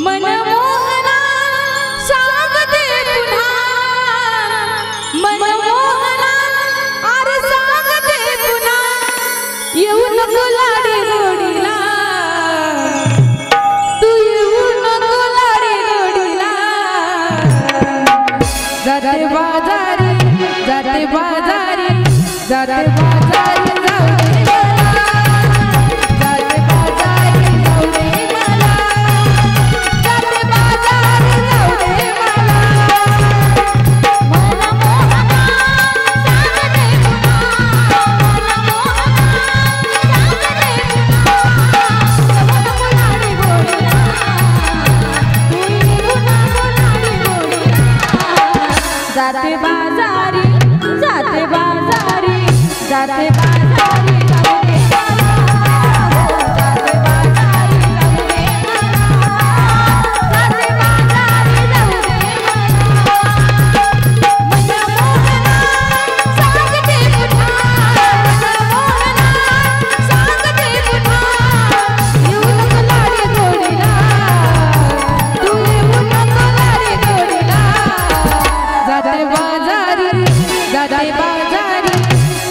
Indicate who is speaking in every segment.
Speaker 1: मनमोहना सांगते पुन्हा मनमोहना अरे सांगते पुन्हा येऊ नको लाडी गोडीला तू येऊ नको लाडी गोडीला जाते बाजारी जाते बाजारी जाते बाजारी जाते बाजारी जाते बाजारी जाते बाजारी जाते बाजारी जाते बाजारी मनमोहना सांगते पुन्हा मनमोहना सांगते पुन्हा येऊ नको लाडी गोडीला तू येऊ नको लाडी गोडीला जाते बाजारी जाते बाजारी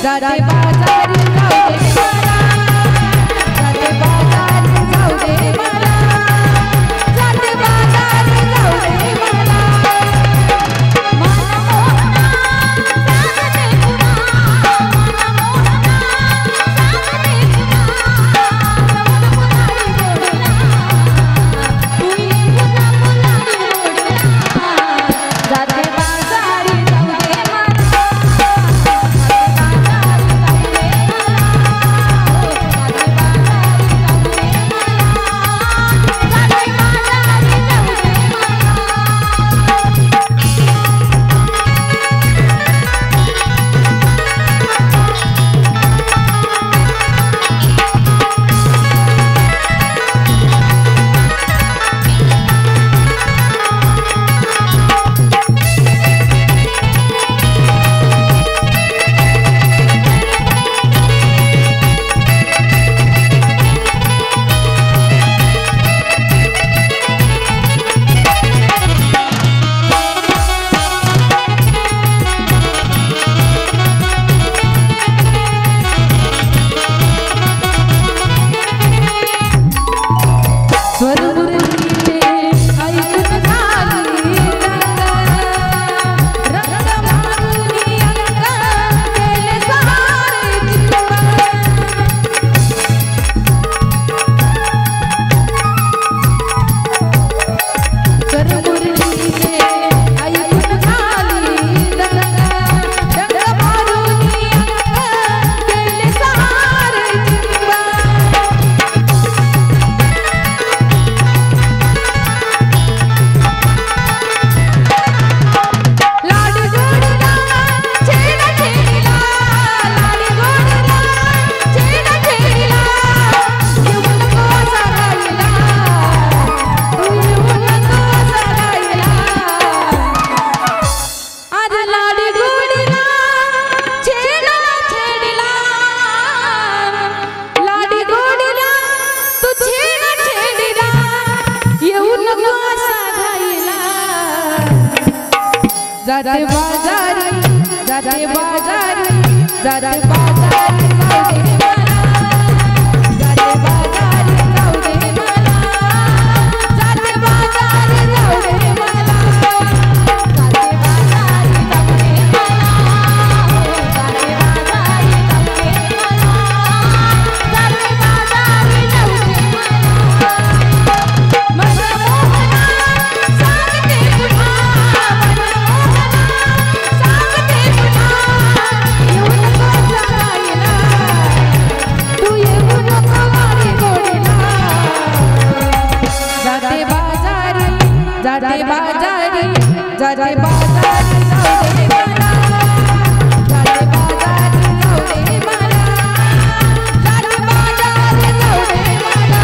Speaker 1: जाते बाजारी जाते बाजारी जाऊ दे मला जाते बाजारी जाऊ दे मला मनमोहना सांगते पुन्हा मनमोहना सांगते पुन्हा तू येऊ नको लाडी गोडीला जाते बाजारी जाऊ दे जाते बाजारी जाते बाजारी जाते बाजारी जाते बाजारी जाऊ दे मला जाते बाजारी जाऊ दे मला जाते बाजारी जाऊ दे मला जाते बाजारी जाऊ दे मला जाते बाजारी जाऊ दे मला मनमोहना सांगते पुन्हा जाते बाजारी जाते बाजारी जाऊ दे मला जाते बाजारी जाऊ दे मला जाते बाजारी जाऊ दे मला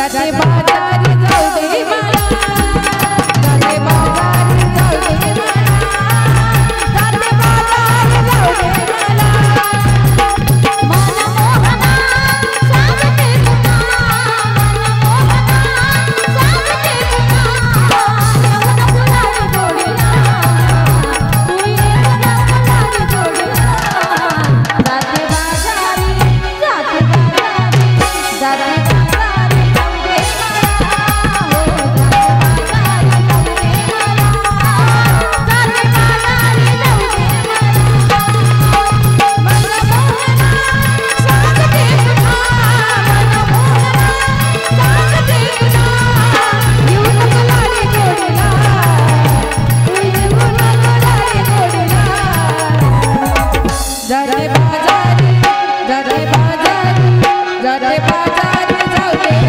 Speaker 1: जाते बाजारी जाऊ दे मला जाते बाजारी जाऊ दे मला जाते बाजारी जाऊ दे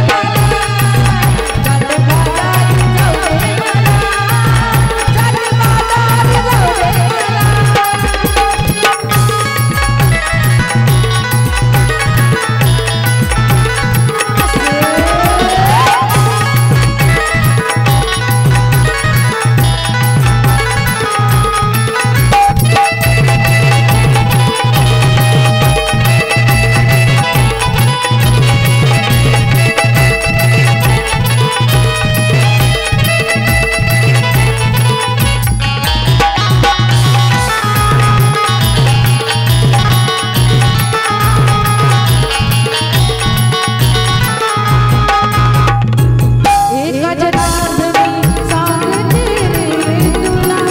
Speaker 1: मला
Speaker 2: मनमोहना सांगते तुला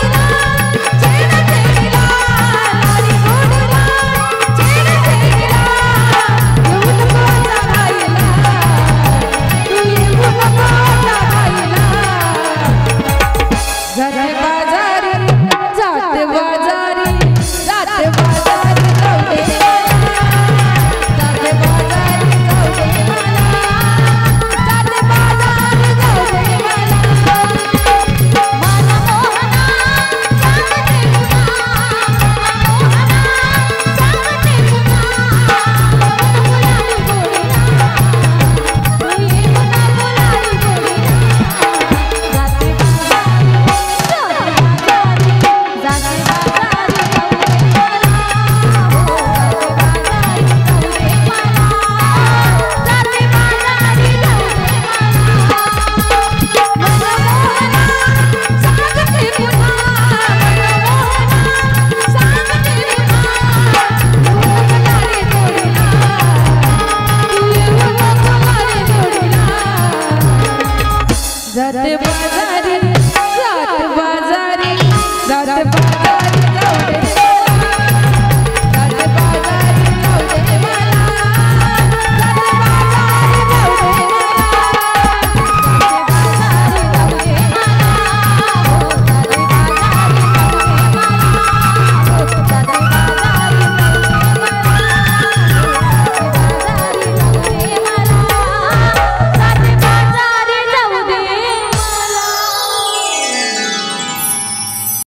Speaker 2: मनमोहना सांगते तुला येऊन फुलारी जोडीला तू येऊन फुलारी जोडीला जाते बाजारी जाते बाजारी जाते
Speaker 1: जाते बाजारी जाते बाजारी जाते